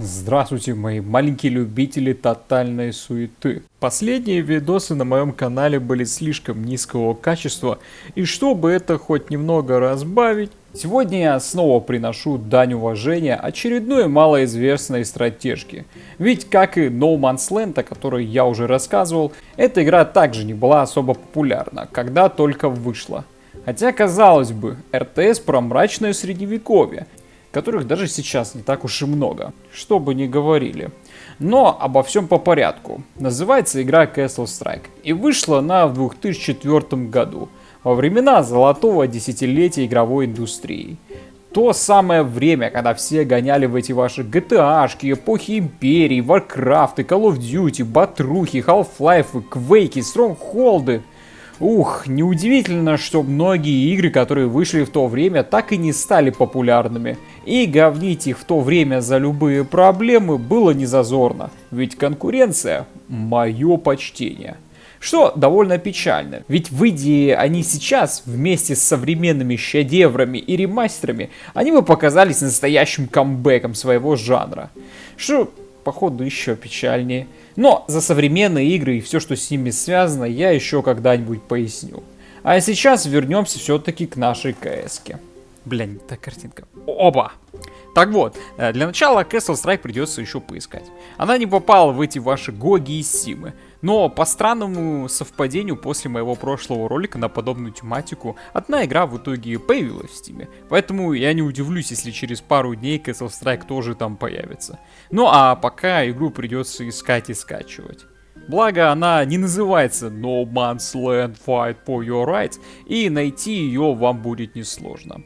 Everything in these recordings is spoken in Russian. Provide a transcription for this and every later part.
Здравствуйте, мои маленькие любители тотальной суеты. Последние видосы на моем канале были слишком низкого качества, и чтобы это хоть немного разбавить, сегодня я снова приношу дань уважения очередной малоизвестной стратежке. Ведь, как и No Man's Land, о которой я уже рассказывал, эта игра также не была особо популярна, когда только вышла. Хотя, казалось бы, РТС про мрачное средневековье, которых даже сейчас не так уж и много, что бы ни говорили. Но обо всем по порядку. Называется игра Castle Strike и вышла она в 2004 году, во времена золотого десятилетия игровой индустрии. То самое время, когда все гоняли в эти ваши GTA-шки, эпохи Империи, Warcraft, Call of Duty, Батрухи, Half-Life, Quake, Stronghold. Ух, неудивительно, что многие игры, которые вышли в то время, так и не стали популярными. И говнить их в то время за любые проблемы было незазорно, ведь конкуренция – мое почтение. Что довольно печально, ведь выйдя они сейчас, вместе с современными шедеврами и ремастерами, они бы показались настоящим камбэком своего жанра. Что, походу, еще печальнее. Но за современные игры и все, что с ними связано, я еще когда-нибудь поясню. А сейчас вернемся все-таки к нашей КС-ке. Бля, не та картинка. Оба! Так вот, для начала Castle Strike придется еще поискать. Она не попала в эти ваши Гоги и Симы. Но по странному совпадению после моего прошлого ролика на подобную тематику, одна игра в итоге появилась в Стиме. Поэтому я не удивлюсь, если через пару дней Castle Strike тоже там появится. Ну а пока игру придется искать и скачивать. Благо она не называется No Man's Land Fight for Your Rights, и найти ее вам будет несложно.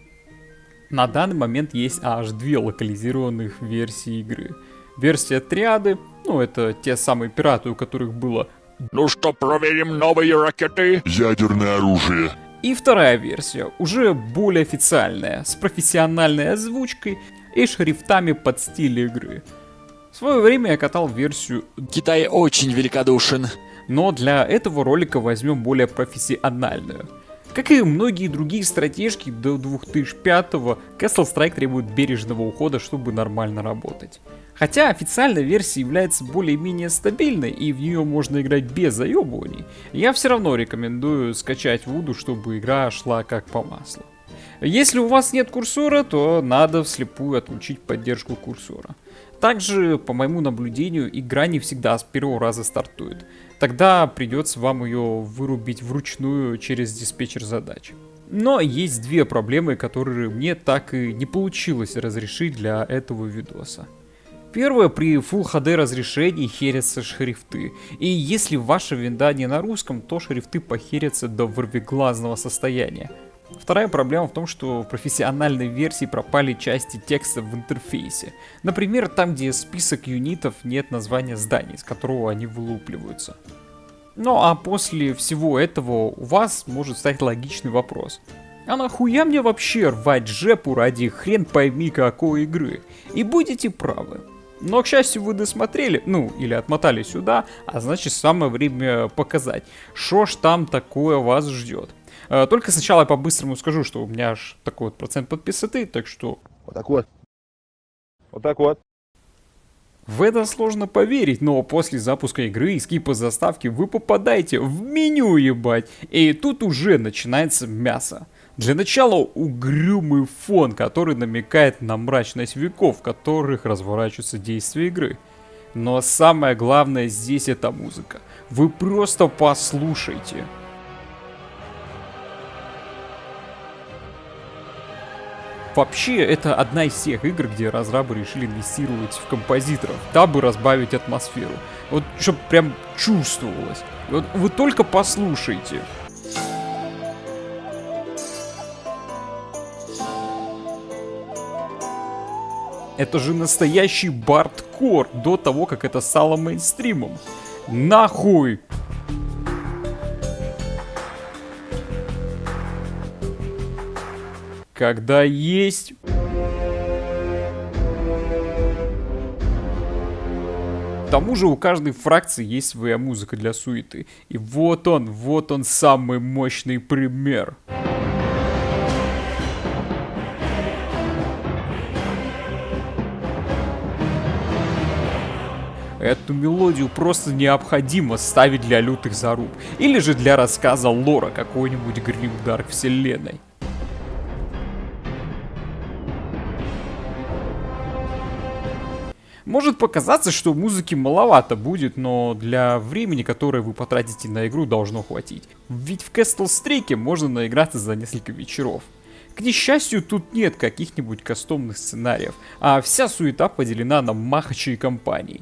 На данный момент есть аж две локализированных версии игры. Версия Триады, ну это те самые пираты, у которых было «Ну что, проверим новые ракеты?» «Ядерное оружие». И вторая версия, уже более официальная, с профессиональной озвучкой и шрифтами под стиль игры. В свое время я катал версию «Китай очень великодушен». Но для этого ролика возьмем более профессиональную. Как и многие другие стратежки до 2005-го, Castle Strike требует бережного ухода, чтобы нормально работать. Хотя официальная версия является более-менее стабильной и в нее можно играть без заебываний, я все равно рекомендую скачать Voodoo, чтобы игра шла как по маслу. Если у вас нет курсора, то надо вслепую отключить поддержку курсора. Также, по моему наблюдению, игра не всегда с первого раза стартует. Тогда придется вам ее вырубить вручную через диспетчер задач. Но есть две проблемы, которые мне так и не получилось разрешить для этого видоса. Первое, при Full HD разрешении херятся шрифты, и если ваша винда не на русском, то шрифты похерятся до ворвиглазного состояния. Вторая проблема в том, что в профессиональной версии пропали части текста в интерфейсе. Например, там, где список юнитов, нет названия зданий, из которого они вылупливаются. Ну а после всего этого у вас может стать логичный вопрос. А нахуя мне вообще рвать жепу ради хрен пойми какой игры? И будете правы. Но, к счастью, вы досмотрели, ну, или отмотали сюда, а значит самое время показать, что ж там такое вас ждет. Только сначала я по-быстрому скажу, что у меня аж такой вот процент подписоты, так что... Вот так вот. Вот так вот. В это сложно поверить, но после запуска игры и скипа заставки вы попадаете в меню, ебать. И тут уже начинается мясо. Для начала угрюмый фон, который намекает на мрачность веков, в которых разворачиваются действия игры. Но самое главное здесь это музыка. Вы просто послушайте. Вообще, это одна из тех игр, где разрабы решили инвестировать в композиторов, дабы разбавить атмосферу. Вот, чтобы прям чувствовалось. Вот вы только послушайте. Это же настоящий бардкор до того, как это стало мейнстримом. Нахуй! Когда есть... К тому же у каждой фракции есть своя музыка для суеты. И вот он самый мощный пример. Эту мелодию просто необходимо ставить для лютых заруб, или же для рассказа лора какой-нибудь гримдарк вселенной. Может показаться, что музыки маловато будет, но для времени, которое вы потратите на игру, должно хватить. Ведь в Castle Strike можно наиграться за несколько вечеров. К несчастью, тут нет каких-нибудь кастомных сценариев, а вся суета поделена на махачи и компании.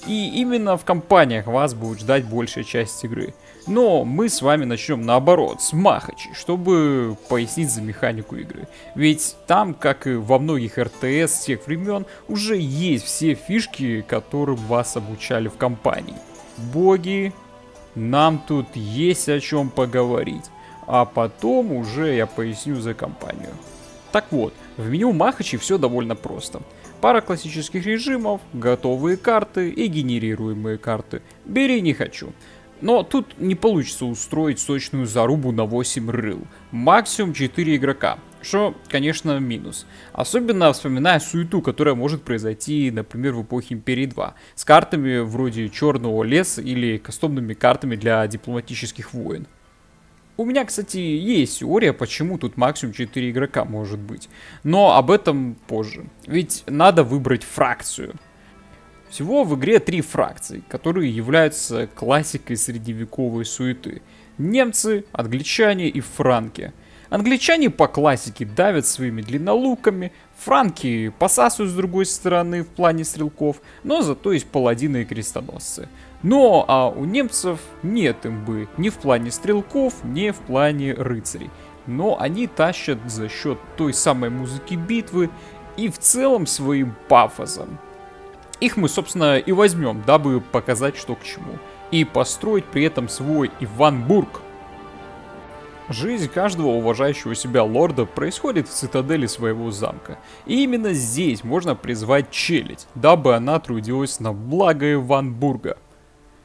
И именно в компаниях вас будет ждать большая часть игры. Но мы с вами начнем наоборот, с махачей, чтобы пояснить за механику игры. Ведь там, как и во многих РТС всех времен, уже есть все фишки, которым вас обучали в компании. Боги, нам тут есть о чем поговорить. А потом уже я поясню за компанию. Так вот, в меню махачей все довольно просто. Пара классических режимов, готовые карты и генерируемые карты. Бери не хочу. Но тут не получится устроить сочную зарубу на 8 рыл. Максимум 4 игрока. Что, конечно, минус. Особенно вспоминая суету, которая может произойти, например, в эпохе Империи 2. С картами вроде Черного леса или кастомными картами для дипломатических войн. У меня, кстати, есть теория, почему тут максимум 4 игрока может быть. Но об этом позже. Ведь надо выбрать фракцию. Всего в игре 3 фракции, которые являются классикой средневековой суеты. Немцы, англичане и франки. Англичане по классике давят своими длиннолуками, франки посасывают с другой стороны в плане стрелков, но зато есть паладины и крестоносцы. Но а у немцев нет имбы ни в плане стрелков, ни в плане рыцарей. Но они тащат за счет той самой музыки битвы и в целом своим пафосом. Их мы, собственно, и возьмем, дабы показать, что к чему. И построить при этом свой Иванбург. Жизнь каждого уважающего себя лорда происходит в цитадели своего замка. И именно здесь можно призвать челядь, дабы она трудилась на благо Иванбурга.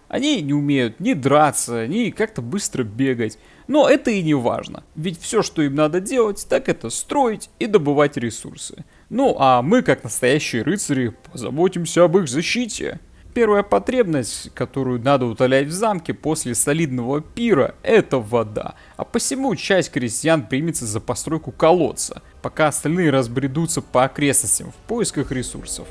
Они не умеют ни драться, ни как-то быстро бегать. Но это и не важно, ведь все, что им надо делать, так это строить и добывать ресурсы. Ну а мы, как настоящие рыцари, позаботимся об их защите. Первая потребность, которую надо утолять в замке после солидного пира, это вода. А посему часть крестьян примется за постройку колодца, пока остальные разбредутся по окрестностям в поисках ресурсов.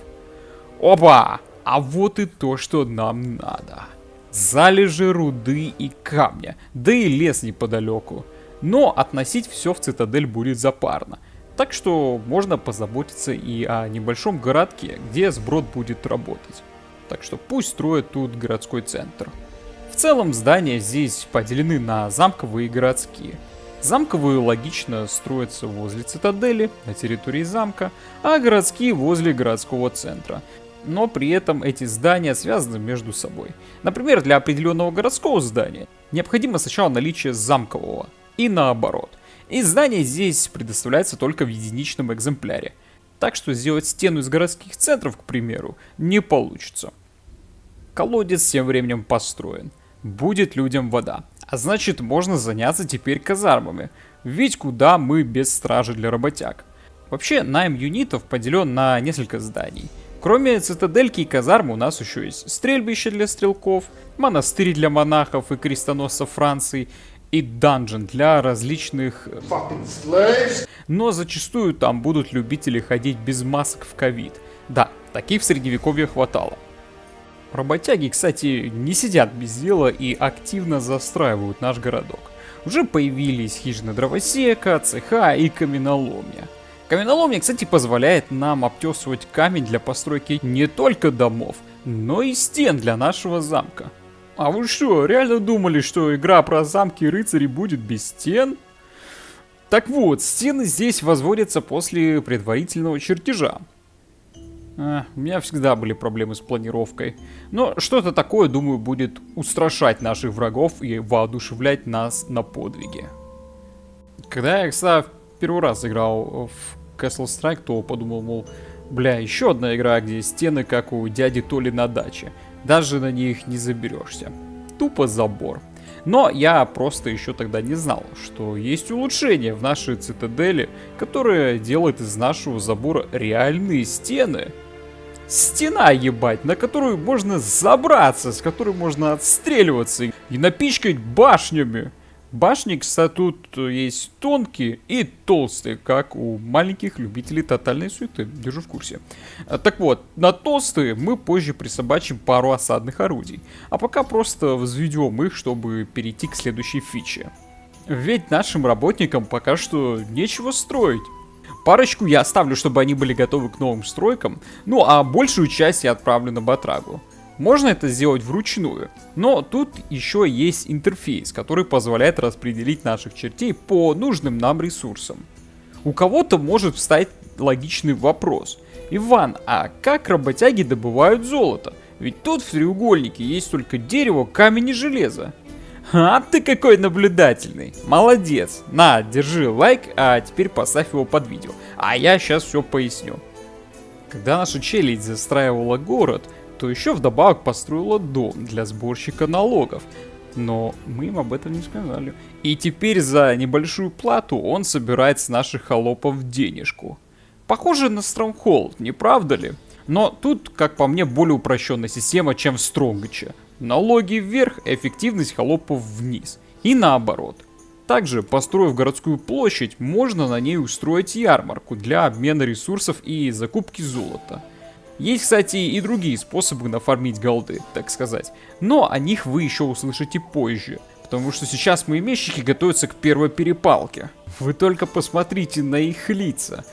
Опа! А вот и то, что нам надо. Залежи руды и камня, да и лес неподалеку. Но относить все в цитадель будет запарно. Так что можно позаботиться и о небольшом городке, где сброд будет работать. Так что пусть строят тут городской центр. В целом здания здесь поделены на замковые и городские. Замковые логично строятся возле цитадели, на территории замка, а городские возле городского центра. Но при этом эти здания связаны между собой. Например, для определенного городского здания необходимо сначала наличие замкового, и наоборот. И здание здесь предоставляется только в единичном экземпляре. Так что сделать стену из городских центров, к примеру, не получится. Колодец тем временем построен. Будет людям вода. А значит, можно заняться теперь казармами. Ведь куда мы без стражи для работяг? Вообще, найм юнитов поделен на несколько зданий. Кроме цитадельки и казармы у нас еще есть стрельбище для стрелков, монастырь для монахов и крестоносцев Франции и данжен для различных... Но зачастую там будут любители ходить без масок в ковид. Да, таких в средневековье хватало. Работяги, кстати, не сидят без дела и активно застраивают наш городок. Уже появились хижины дровосека, цеха и каменоломня. Каменоломня, кстати, позволяет нам обтесывать камень для постройки не только домов, но и стен для нашего замка. А вы что, реально думали, что игра про замки и рыцарей будет без стен? Так вот, стены здесь возводятся после предварительного чертежа. У меня всегда были проблемы с планировкой. Но что-то такое, думаю, будет устрашать наших врагов и воодушевлять нас на подвиги. Когда я, кстати, первый раз играл в Castle Strike, то подумал, мол, бля, еще одна игра, где стены как у дяди Толи на даче. Даже на них не заберешься. Тупо забор. Но я просто еще тогда не знал, что есть улучшение в нашей цитадели, которое делает из нашего забора реальные стены. стена, ебать, на которую можно забраться, с которой можно отстреливаться и напичкать башнями. Башни, кстати, тут есть тонкие и толстые, как у маленьких любителей тотальной суеты, держу в курсе. Так вот, на толстые мы позже присобачим пару осадных орудий, а пока просто возведем их, чтобы перейти к следующей фиче. Ведь нашим работникам пока что нечего строить. Парочку я оставлю, чтобы они были готовы к новым стройкам, ну а большую часть я отправлю на Батрагу. Можно это сделать вручную, но тут еще есть интерфейс, который позволяет распределить наших чертей по нужным нам ресурсам. У кого-то может встать логичный вопрос. Иван, а как работяги добывают золото? Ведь тут в треугольнике есть только дерево, камень и железо. А ты какой наблюдательный. Молодец. На, держи лайк, а теперь поставь его под видео. А я сейчас все поясню. Когда наша челядь застраивала город, то еще вдобавок построила дом для сборщика налогов. Но мы им об этом не сказали. И теперь за небольшую плату он собирает с наших холопов денежку. Похоже на Stronghold, не правда ли? Но тут, как по мне, более упрощенная система, чем в Стронгаче. Налоги вверх, эффективность холопов вниз. И наоборот. Также, построив городскую площадь, можно на ней устроить ярмарку для обмена ресурсов и закупки золота. Есть, кстати, и другие способы нафармить голды, так сказать. Но о них вы еще услышите позже. Потому что сейчас мои мечники готовятся к первой перепалке. Вы только посмотрите на их лица.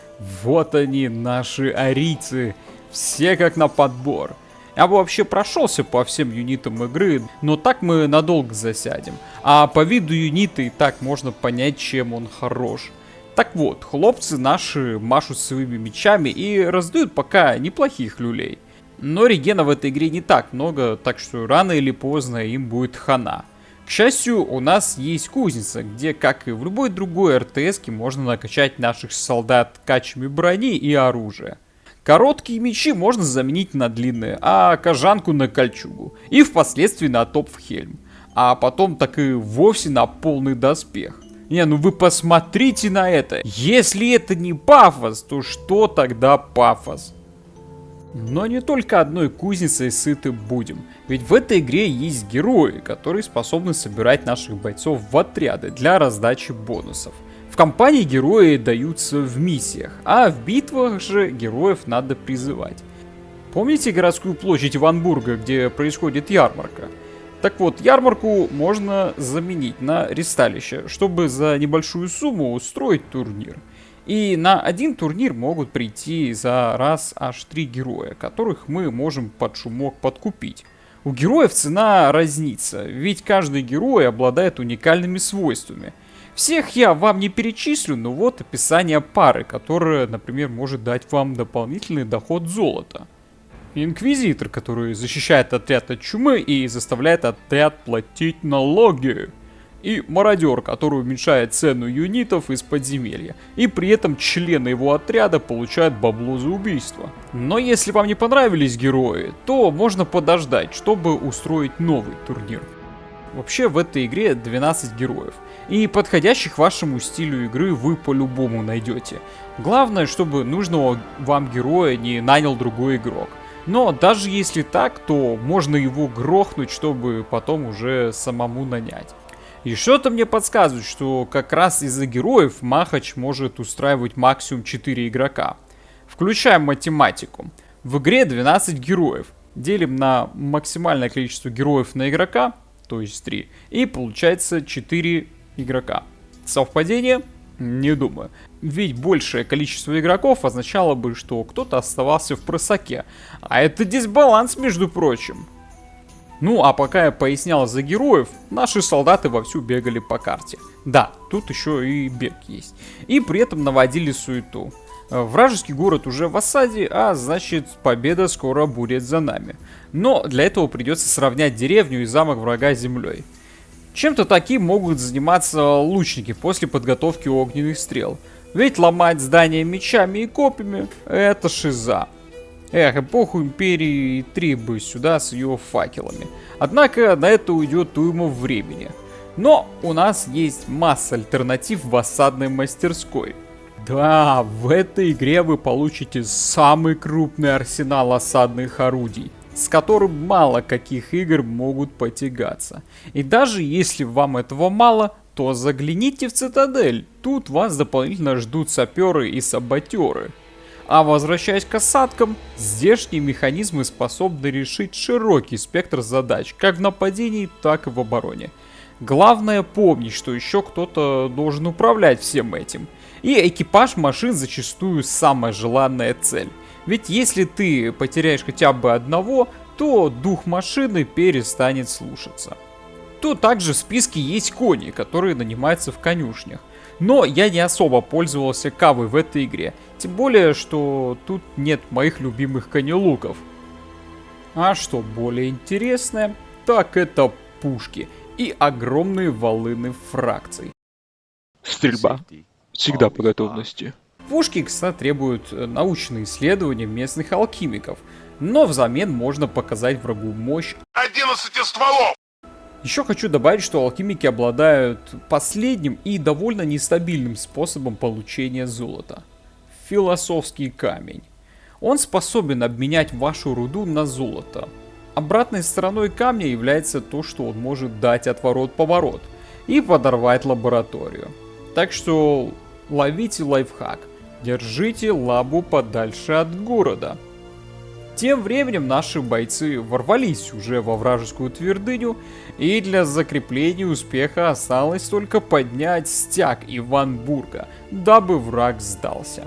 Вот они, наши арийцы. Все как на подбор. Я бы вообще прошелся по всем юнитам игры, но так мы надолго засядем. А по виду юнита и так можно понять, чем он хорош. Так вот, хлопцы наши машут своими мечами и раздают пока неплохих люлей. Но регена в этой игре не так много, так что рано или поздно им будет хана. К счастью, у нас есть кузница, где, как и в любой другой РТС-ке, можно накачать наших солдат качами брони и оружия. Короткие мечи можно заменить на длинные, а кожанку на кольчугу. И впоследствии на топфхельм. А потом так и вовсе на полный доспех. Не, ну вы посмотрите на это. Если это не пафос, то что тогда пафос? Но не только одной кузницей сыты будем. Ведь в этой игре есть герои, которые способны собирать наших бойцов в отряды для раздачи бонусов. В кампании герои даются в миссиях, а в битвах же героев надо призывать. Помните городскую площадь Иванбурга, где происходит ярмарка? Так вот, ярмарку можно заменить на ресталище, чтобы за небольшую сумму устроить турнир. И на один турнир могут прийти за раз аж 3 героя, которых мы можем под шумок подкупить. У героев цена разнится, ведь каждый герой обладает уникальными свойствами. Всех я вам не перечислю, но вот описание пары, которая, например, может дать вам дополнительный доход золота. Инквизитор, который защищает отряд от чумы и заставляет отряд платить налоги. И мародер, который уменьшает цену юнитов из подземелья. И при этом члены его отряда получают бабло за убийство. Но если вам не понравились герои, то можно подождать, чтобы устроить новый турнир. Вообще в этой игре 12 героев. И подходящих вашему стилю игры вы по-любому найдете. Главное, чтобы нужного вам героя не нанял другой игрок. Но даже если так, то можно его грохнуть, чтобы потом уже самому нанять. И что-то мне подсказывает, что как раз из-за героев Махач может устраивать максимум 4 игрока. Включаем математику. В игре 12 героев. Делим на максимальное количество героев на игрока, то есть 3, и получается 4 игрока. Совпадение? Не думаю. Ведь большее количество игроков означало бы, что кто-то оставался в просаке. А это дисбаланс, между прочим. Ну, а пока я пояснял за героев, наши солдаты вовсю бегали по карте. Да, тут еще и бег есть. И при этом наводили суету. Вражеский город уже в осаде, а значит победа скоро будет за нами. Но для этого придется сравнять деревню и замок врага с землей. Чем-то таким могут заниматься лучники после подготовки огненных стрел. Ведь ломать здания мечами и копьями — это шиза. Эх, эпоху Империи 3 бы сюда с ее факелами. Однако на это уйдет уйма времени. Но у нас есть масса альтернатив в осадной мастерской. Да, в этой игре вы получите самый крупный арсенал осадных орудий, с которым мало каких игр могут потягаться. И даже если вам этого мало, то загляните в Цитадель, тут вас дополнительно ждут саперы и саботеры. А возвращаясь к осадкам, здешние механизмы способны решить широкий спектр задач, как в нападении, так и в обороне. Главное помнить, что еще кто-то должен управлять всем этим. И экипаж машин зачастую самая желанная цель. Ведь если ты потеряешь хотя бы одного, то дух машины перестанет слушаться. Тут также в списке есть кони, которые нанимаются в конюшнях. Но я не особо пользовался кавой в этой игре, тем более, что тут нет моих любимых конелуков. А что более интересное, так это пушки и огромные волыны фракций. Стрельба. Всегда по готовности. Пушки, кстати, требуют научные исследования местных алхимиков, но взамен можно показать врагу мощь. 11 стволов! Еще хочу добавить, что алхимики обладают последним и довольно нестабильным способом получения золота. Философский камень. Он способен обменять вашу руду на золото. Обратной стороной камня является то, что он может дать отворот-поворот и подорвать лабораторию. Так что ловите лайфхак. Держите лабу подальше от города. Тем временем наши бойцы ворвались уже во вражескую твердыню, и для закрепления успеха осталось только поднять стяг Иванбурга, дабы враг сдался.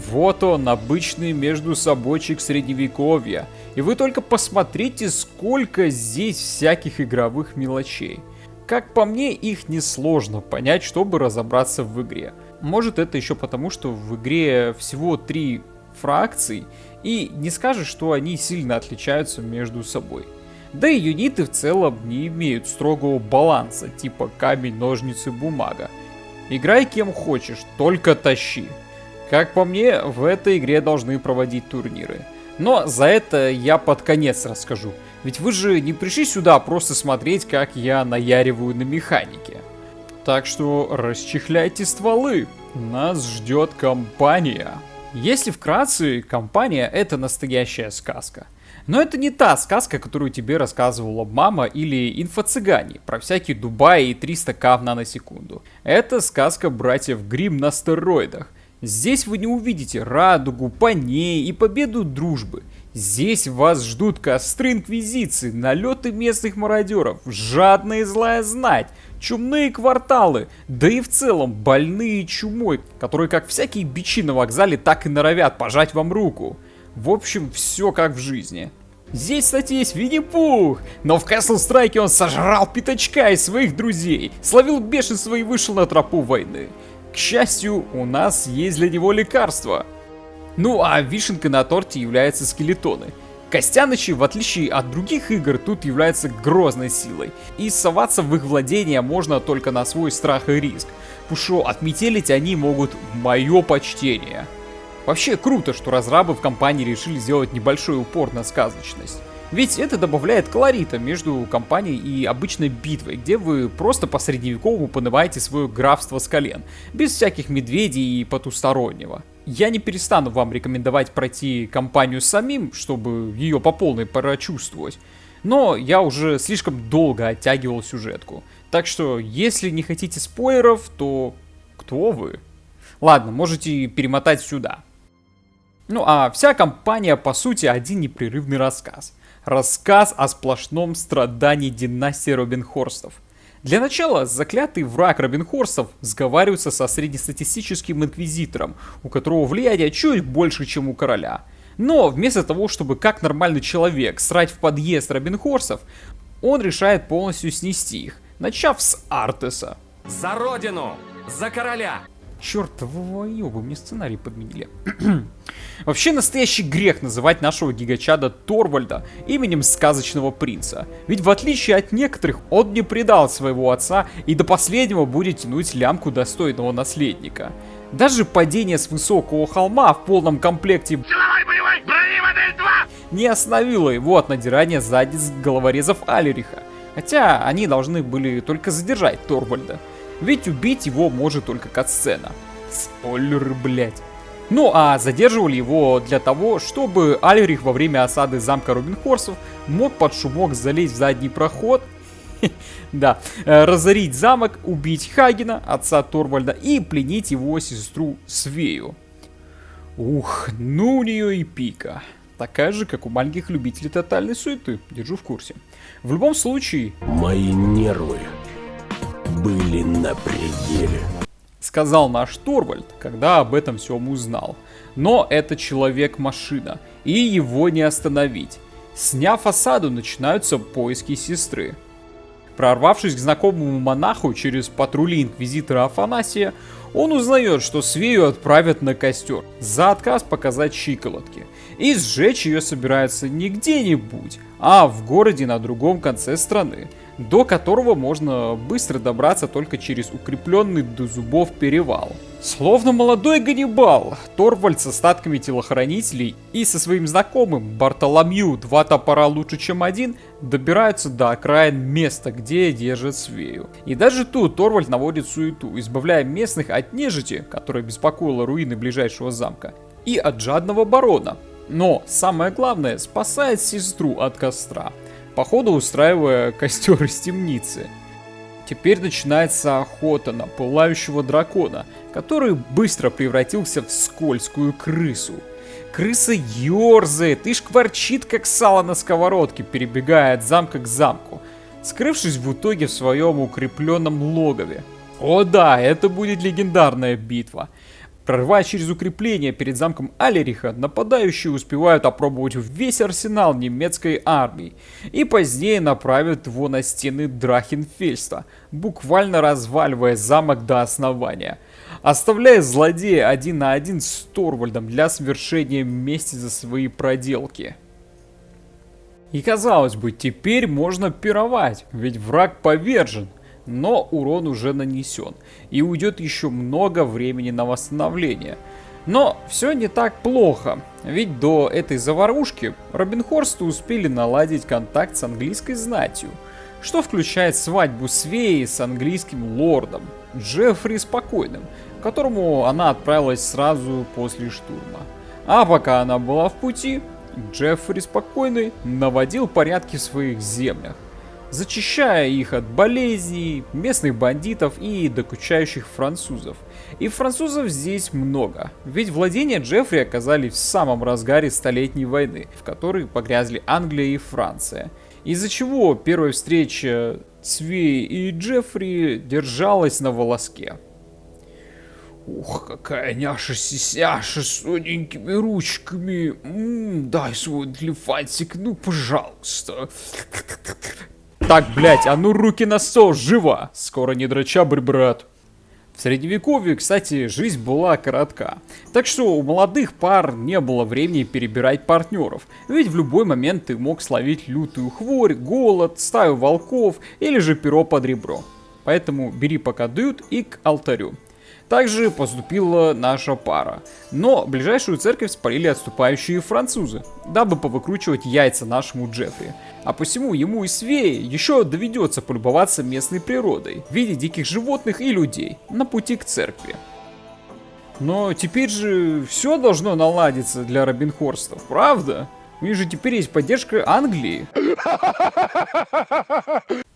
Вот он, обычный междусобойчик средневековья, и вы только посмотрите, сколько здесь всяких игровых мелочей. Как по мне, их несложно понять, чтобы разобраться в игре. Может, это еще потому, что в игре всего 3 фракций, и не скажешь, что они сильно отличаются между собой. Да и юниты в целом не имеют строгого баланса, типа камень, ножницы, бумага. Играй кем хочешь, только тащи. Как по мне, в этой игре должны проводить турниры. Но за это я под конец расскажу. Ведь вы же не пришли сюда просто смотреть, как я наяриваю на механике. Так что расчехляйте стволы, нас ждет компания. Если вкратце, компания — это настоящая сказка. Но это не та сказка, которую тебе рассказывала мама или инфо-цыгане про всякие Дубаи и 300к в наносекунду. Это сказка братьев Гримм на стероидах. Здесь вы не увидите радугу, коней и победу дружбы. Здесь вас ждут костры инквизиции, налеты местных мародеров, жадная и злая знать, чумные кварталы, да и в целом больные чумой, которые как всякие бичи на вокзале так и норовят пожать вам руку. В общем, все как в жизни. Здесь, кстати, есть Винни-Пух, но в Castle Strike он сожрал пятачка и своих друзей, словил бешенство и вышел на тропу войны. К счастью, у нас есть для него лекарства. Ну а вишенкой на торте являются скелетоны. Костянычи, в отличие от других игр, тут являются грозной силой. И соваться в их владение можно только на свой страх и риск. Пушо, отметелить они могут в мое почтение. Вообще круто, что разрабы в компании решили сделать небольшой упор на сказочность. Ведь это добавляет колорита между компанией и обычной битвой, где вы просто по средневековому понываете свое графство с колен, без всяких медведей и потустороннего. Я не перестану вам рекомендовать пройти кампанию самим, чтобы ее по полной прочувствовать, но я уже слишком долго оттягивал сюжетку. Так что, если не хотите спойлеров, то кто вы? Ладно, можете перемотать сюда. Ну а вся кампания по сути один непрерывный рассказ. Рассказ о сплошном страдании династии Робинхорстов. Для начала, заклятый враг Робинхорстов сговаривается со среднестатистическим инквизитором, у которого влияние чуть больше, чем у короля. Но вместо того, чтобы как нормальный человек срать в подъезд Робинхорстов, он решает полностью снести их, начав с Артеса. За родину! За короля! Черт, вы мне сценарий подменили. Вообще настоящий грех называть нашего гигачада Торвальда именем сказочного принца. Ведь в отличие от некоторых, он не предал своего отца и до последнего будет тянуть лямку достойного наследника. Даже падение с высокого холма в полном комплекте не остановило его от надирания задниц головорезов Алериха. Хотя они должны были только задержать Торвальда. ведь убить его может только катсцена. Спойлеры, блять. Ну а задерживали его для того, чтобы Альрих во время осады замка Робинхорстов мог под шумок залезть в задний проход, да, разорить замок, убить Хагена, отца Торвальда, и пленить его сестру Свею. Ух, ну у нее и пика. Такая же, как у маленьких любителей тотальной суеты, держу в курсе. В любом случае... Мои нервы были на пределе. Сказал наш Торвальд, когда об этом всем узнал. Но это человек-машина, и его не остановить. Сняв осаду, начинаются поиски сестры. Прорвавшись к знакомому монаху через патрули инквизитора Афанасия, он узнает, что Свею отправят на костер за отказ показать щиколотки. И сжечь ее собираются не где-нибудь, а в городе на другом конце страны, до которого можно быстро добраться только через укрепленный до зубов перевал. Словно молодой Ганнибал, Торвальд с остатками телохранителей и со своим знакомым Бартоломью «Два топора лучше, чем один» добираются до окраин места, где держат Свею. И даже тут Торвальд наводит суету, избавляя местных от нежити, которая беспокоила руины ближайшего замка, и от жадного барона. Но самое главное, спасает сестру от костра, походу устраивая костер из темницы. Теперь начинается охота на пылающего дракона, который быстро превратился в скользкую крысу. Крыса ерзает и шкварчит, как сало на сковородке, перебегая от замка к замку, скрывшись в итоге в своем укрепленном логове. О да, это будет легендарная битва. Прорываясь через укрепление перед замком Алериха, нападающие успевают опробовать весь арсенал немецкой армии и позднее направят его на стены Драхенфельста, буквально разваливая замок до основания, оставляя злодея один на один с Торвальдом для совершения мести за свои проделки. И казалось бы, теперь можно пировать, ведь враг повержен. Но урон уже нанесен, и уйдет еще много времени на восстановление. Но все не так плохо, ведь до этой заварушки Робинхорсты успели наладить контакт с английской знатью, что включает свадьбу Свеи с английским лордом Джеффри Спокойным, к которому она отправилась сразу после штурма. А пока она была в пути, Джеффри Спокойный наводил порядки в своих землях, зачищая их от болезней, местных бандитов и докучающих французов. И французов здесь много, ведь владения Джеффри оказались в самом разгаре Столетней войны, в которой погрязли Англия и Франция. Из-за чего первая встреча Свеи и Джеффри держалась на волоске. Ух, какая няша-сисяша с тоненькими ручками. Дай свой длифантик, ну пожалуйста. Так, блять, а ну руки на стол, живо! Скоро не дрочабрь, брат. В средневековье, кстати, жизнь была коротка. Так что у молодых пар не было времени перебирать партнеров. Ведь в любой момент ты мог словить лютую хворь, голод, стаю волков или же перо под ребро. Поэтому бери пока дают и к алтарю. Также поступила наша пара. Но ближайшую церковь спалили отступающие французы, дабы повыкручивать яйца нашему Джеффри. А посему ему и Свее еще доведется полюбоваться местной природой в виде диких животных и людей на пути к церкви. Но теперь же все должно наладиться для Робинхорстов, правда? У них же теперь есть поддержка Англии.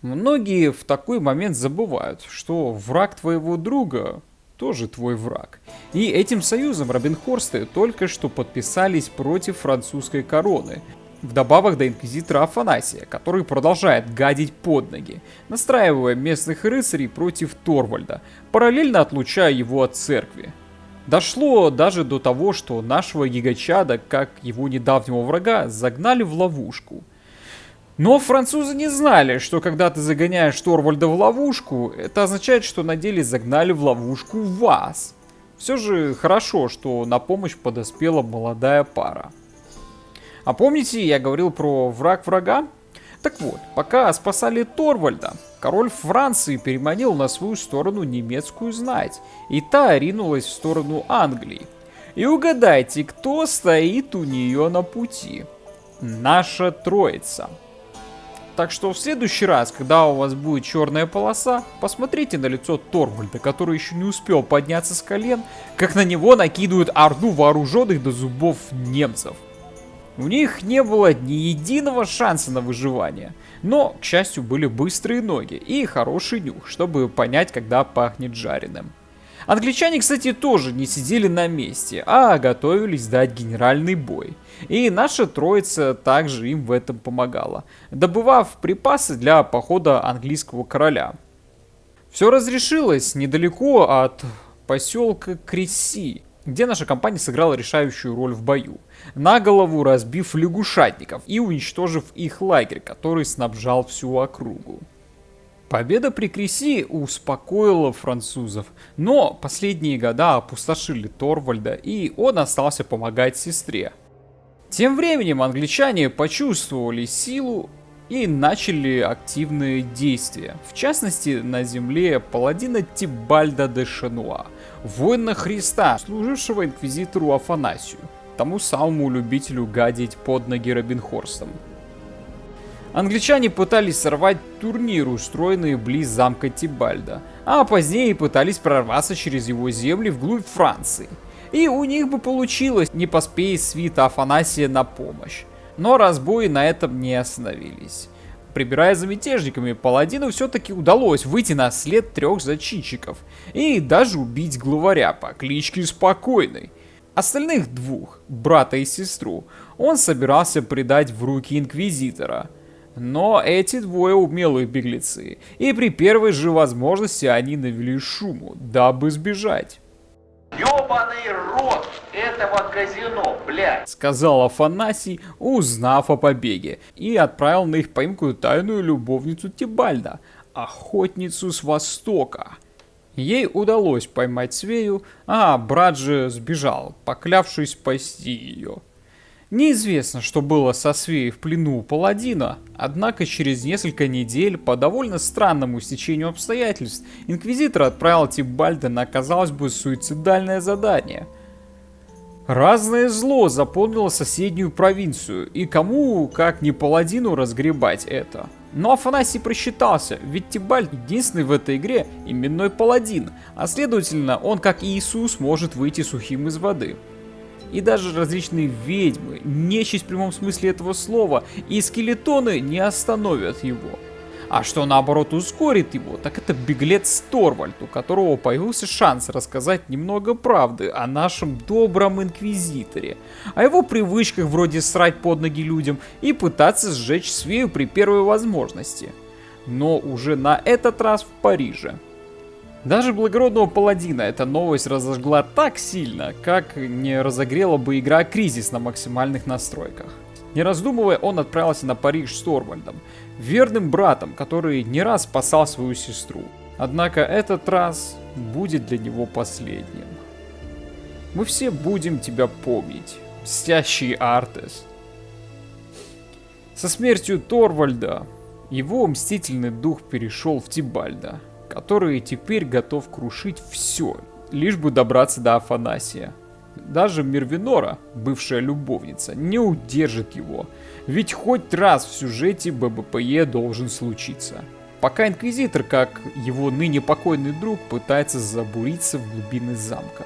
Многие в такой момент забывают, что враг твоего друга тоже твой враг. И этим союзом Робинхорсты только что подписались против французской короны. Вдобавок до инквизитора Афанасия, который продолжает гадить под ноги, настраивая местных рыцарей против Торвальда, параллельно отлучая его от церкви. Дошло даже до того, что нашего гигачада, как его недавнего врага, загнали в ловушку. Но французы не знали, что когда ты загоняешь Торвальда в ловушку, это означает, что на деле загнали в ловушку вас. Все же хорошо, что на помощь подоспела молодая пара. А помните, я говорил про враг врага? Так вот, пока спасали Торвальда, король Франции переманил на свою сторону немецкую знать, и та ринулась в сторону Англии. И угадайте, кто стоит у нее на пути? Наша троица. Так что в следующий раз, когда у вас будет черная полоса, посмотрите на лицо Торвальда, который еще не успел подняться с колен, как на него накидывают орду вооруженных до зубов немцев. У них не было ни единого шанса на выживание, но, к счастью, были быстрые ноги и хороший нюх, чтобы понять, когда пахнет жареным. Англичане, кстати, тоже не сидели на месте, а готовились дать генеральный бой. И наша троица также им в этом помогала, добывав припасы для похода английского короля. Все разрешилось недалеко от поселка Кресси, где наша компания сыграла решающую роль в бою, на голову разбив лягушатников и уничтожив их лагерь, который снабжал всю округу. Победа при Кресси успокоила французов, но последние года опустошили Торвальда, и он остался помогать сестре. Тем временем англичане почувствовали силу и начали активные действия, в частности на земле паладина Тибальда де Шенуа, воина Христа, служившего инквизитору Афанасию, тому самому любителю гадить под ноги Робинхорстом. Англичане пытались сорвать турнир, устроенный близ замка Тибальда, а позднее пытались прорваться через его земли вглубь Франции. И у них бы получилось, не поспея свита Афанасия на помощь. Но разбои на этом не остановились. Прибирая за мятежниками, паладину все-таки удалось выйти на след 3 зачинщиков и даже убить главаря по кличке Спокойный. Остальных 2, брата и сестру, он собирался предать в руки инквизитора. Но эти 2 умелые беглецы, и при первой же возможности они навели шуму, дабы сбежать. Ёбаный рот этого казино, блядь! Сказал Афанасий, узнав о побеге, и отправил на их поимку тайную любовницу Тибальда, охотницу с Востока. Ей удалось поймать Свею, а брат же сбежал, поклявшись спасти ее. Неизвестно, что было со Свеей в плену у паладина, однако через несколько недель, по довольно странному стечению обстоятельств, инквизитор отправил Тибальда на, казалось бы, суицидальное задание. Разное зло заполнило соседнюю провинцию, и кому, как не паладину, разгребать это. Но Афанасий просчитался, ведь Тибальд единственный в этой игре именной паладин, а следовательно, он, как и Иисус, может выйти сухим из воды. И даже различные ведьмы, нечисть в прямом смысле этого слова, и скелетоны не остановят его. А что наоборот ускорит его, так это беглец Торвальд, у которого появился шанс рассказать немного правды о нашем добром инквизиторе, о его привычках вроде срать под ноги людям и пытаться сжечь Свею при первой возможности. Но уже на этот раз в Париже. Даже благородного паладина эта новость разожгла так сильно, как не разогрела бы игра «Кризис» на максимальных настройках. Не раздумывая, он отправился на Париж с Торвальдом, верным братом, который не раз спасал свою сестру. Однако этот раз будет для него последним. Мы все будем тебя помнить, мстящий Артес. Со смертью Торвальда его мстительный дух перешел в Тибальда, который теперь готов крушить все, лишь бы добраться до Афанасия. Даже Мервинора, бывшая любовница, не удержит его, ведь хоть раз в сюжете ББПЕ должен случиться. Пока Инквизитор, как его ныне покойный друг, пытается забуриться в глубины замка.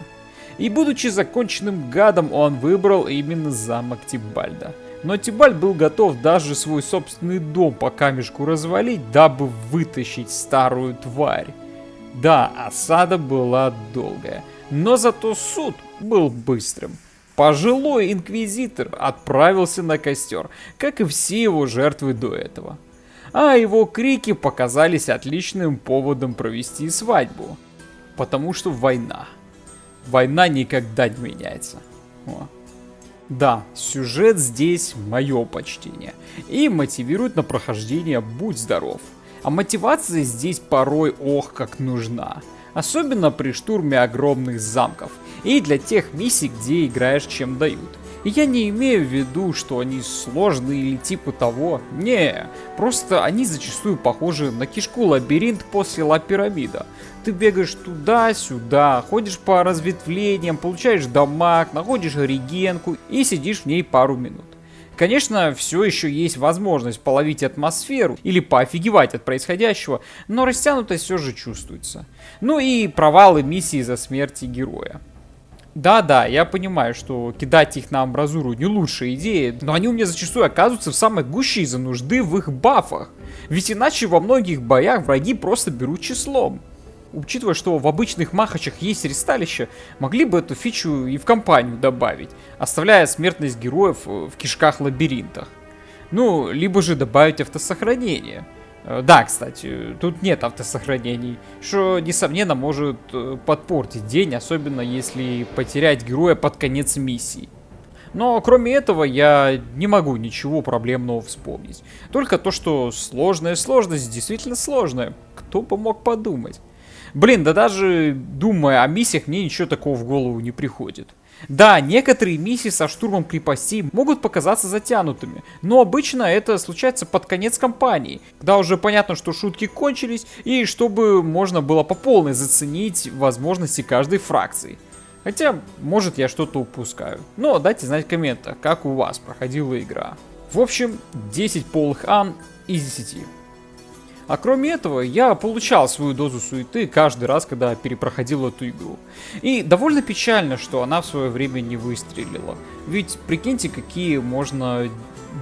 И будучи законченным гадом, он выбрал именно замок Тибальда. Но Тибальд был готов даже свой собственный дом по камешку развалить, дабы вытащить старую тварь. Да, осада была долгая, но зато суд был быстрым. Пожилой инквизитор отправился на костер, как и все его жертвы до этого. А его крики показались отличным поводом провести свадьбу. Потому что война. Война никогда не меняется. О. Да, сюжет здесь мое почтение. И мотивирует на прохождение «Будь здоров». А мотивация здесь порой ох как нужна. Особенно при штурме огромных замков. И для тех миссий, где играешь чем дают. И я не имею в виду, что они сложные или типа того. Не, просто они зачастую похожи на кишку-лабиринт после Ла-Пирамида. Ты бегаешь туда-сюда, ходишь по разветвлениям, получаешь дамаг, находишь регенку и сидишь в ней пару минут. Конечно, все еще есть возможность половить атмосферу или поофигевать от происходящего, но растянутость все же чувствуется. Ну и провалы миссии из-за смерти героя. Да-да, я понимаю, что кидать их на амбразуру не лучшая идея, но они у меня зачастую оказываются в самой гуще из-за нужды в их бафах. Ведь иначе во многих боях враги просто берут числом. Учитывая, что в обычных махачах есть ресталище, могли бы эту фичу и в кампанию добавить, оставляя смертность героев в кишках-лабиринтах. Ну, либо же добавить автосохранение. Да, кстати, тут нет автосохранений, что, несомненно, может подпортить день, особенно если потерять героя под конец миссии. Но кроме этого я не могу ничего проблемного вспомнить. Только то, что сложная сложность действительно сложная. Кто бы мог подумать. Блин, да даже думая о миссиях, мне ничего такого в голову не приходит. Да, некоторые миссии со штурмом крепостей могут показаться затянутыми, но обычно это случается под конец кампании, когда уже понятно, что шутки кончились, и чтобы можно было по полной заценить возможности каждой фракции. Хотя, может, я что-то упускаю. Но дайте знать в комментах, как у вас проходила игра. В общем, 10 полых ан из 10. А кроме этого, я получал свою дозу суеты каждый раз, когда перепроходил эту игру. И довольно печально, что она в свое время не выстрелила. Ведь прикиньте, какие можно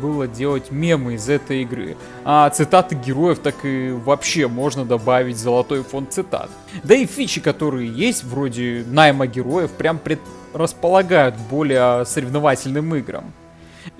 было делать мемы из этой игры. А цитаты героев так и вообще можно добавить в золотой фонд цитат. Да и фичи, которые есть, вроде найма героев, прям располагают к более соревновательным играм.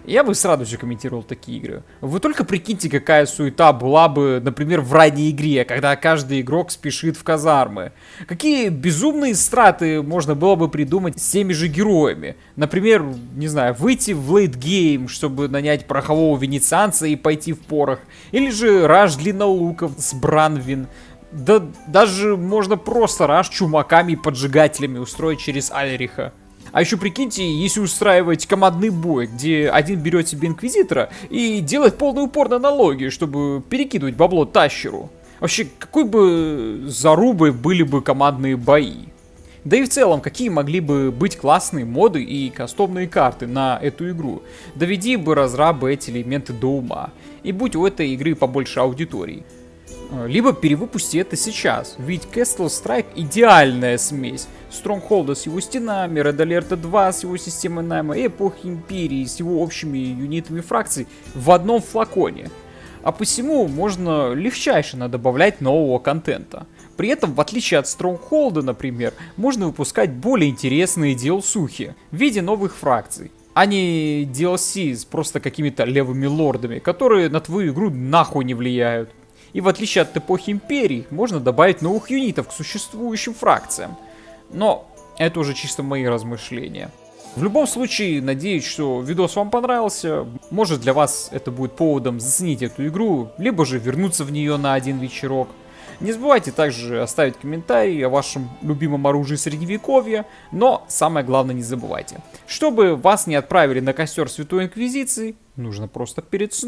Я бы сразу же комментировал такие игры. Вы только прикиньте, какая суета была бы, например, в ранней игре, когда каждый игрок спешит в казармы. Какие безумные страты можно было бы придумать с теми же героями. Например, не знаю, выйти в лейтгейм, чтобы нанять порохового венецианца и пойти в порох. Или же раш длиннолуков с Бранвин. Да даже можно просто раш чумаками и поджигателями устроить через Альриха. А еще прикиньте, если устраивать командный бой, где один берет себе инквизитора и делает полный упор на налоги, чтобы перекидывать бабло тащеру. Вообще, какой бы зарубой были бы командные бои. Да и в целом, какие могли бы быть классные моды и кастомные карты на эту игру. Доведи бы разрабы эти элементы до ума. И будь у этой игры побольше аудитории. Либо перевыпусти это сейчас, ведь Castle Strike идеальная смесь Stronghold с его стенами, Red Alert 2 с его системой найма и Эпохи Империи с его общими юнитами фракций в одном флаконе. А посему можно легчайше добавлять нового контента. При этом, в отличие от Stronghold, например, можно выпускать более интересные DLC в виде новых фракций, а не DLC с просто какими-то левыми лордами, которые на твою игру нахуй не влияют. И в отличие от Эпохи Империи, можно добавить новых юнитов к существующим фракциям. Но это уже чисто мои размышления. В любом случае, надеюсь, что видос вам понравился. Может, для вас это будет поводом заценить эту игру, либо же вернуться в нее на один вечерок. Не забывайте также оставить комментарий о вашем любимом оружии средневековья, но самое главное не забывайте. Чтобы вас не отправили на костер Святой Инквизиции, нужно просто перед сном